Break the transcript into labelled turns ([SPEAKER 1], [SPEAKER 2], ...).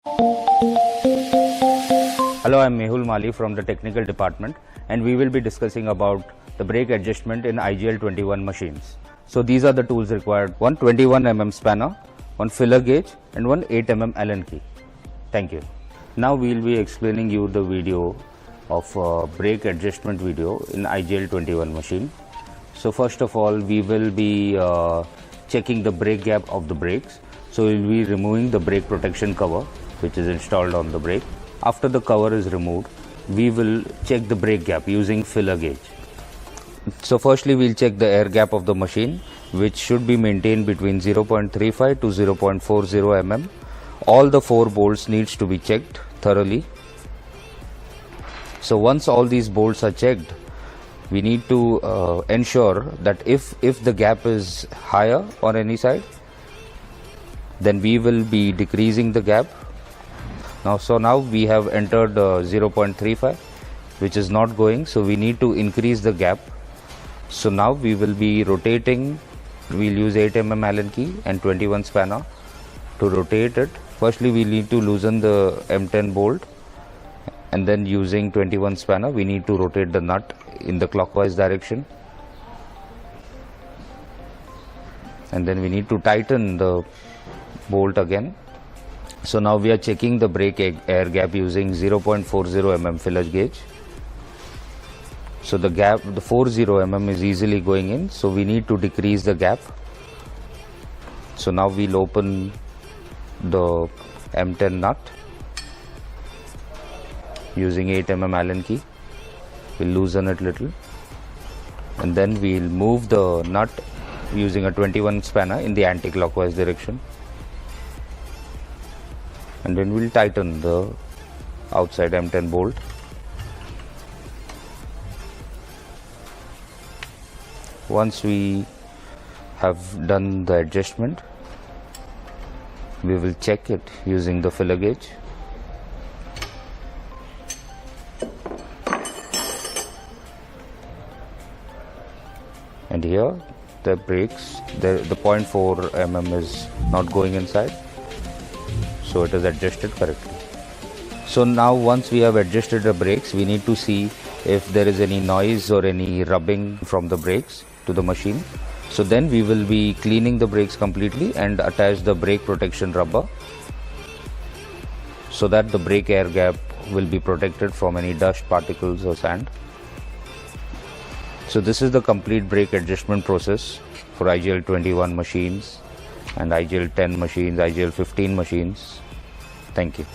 [SPEAKER 1] Hello, I'm Mehul Mali from the technical department, and we will be discussing about the brake adjustment in IGL 21 machines. So these are the tools required: one 21 mm spanner, one filler gauge, and one 8 mm Allen key. Thank you. Now we will be explaining you the video of brake adjustment video in IGL 21 machine. So first of all, we will be checking the brake gap of the brakes. So we will be removing the brake protection cover which is installed on the brake. After the cover is removed, we will check the brake gap using filler gauge. So firstly, we'll check the air gap of the machine, which should be maintained between 0.35 to 0.40 mm. All the 4 bolts needs to be checked thoroughly. So once all these bolts are checked, we need to ensure that if the gap is higher on any side, then we will be decreasing the gap. Now we have entered 0.35, which is not going, so we need to increase the gap. So now we will be rotating. We'll use 8 mm Allen key and 21 spanner to rotate it. Firstly, we need to loosen the M10 bolt, and then using 21 spanner we need to rotate the nut in the clockwise direction, and then we need to tighten the bolt again. So now we are checking the brake air gap using 0.40 mm filler gauge. So the gap, the 40 mm is easily going in, so we need to decrease the gap. So now we'll open the M10 nut using 8 mm Allen key. We'll loosen it little, and then we'll move the nut using a 21 spanner in the anti-clockwise direction, and then we'll tighten the outside M10 bolt. Once we have done the adjustment, we will check it using the filler gauge. And here the brakes, the 0.4 mm is not going inside, so it is adjusted correctly. So now once we have adjusted the brakes, we need to see if there is any noise or any rubbing from the brakes to the machine. So then we will be cleaning the brakes completely and attach the brake protection rubber, so that the brake air gap will be protected from any dust, particles or sand. So this is the complete brake adjustment process for IGL 21 machines and IGL 10 machines, IGL 15 machines. Thank you.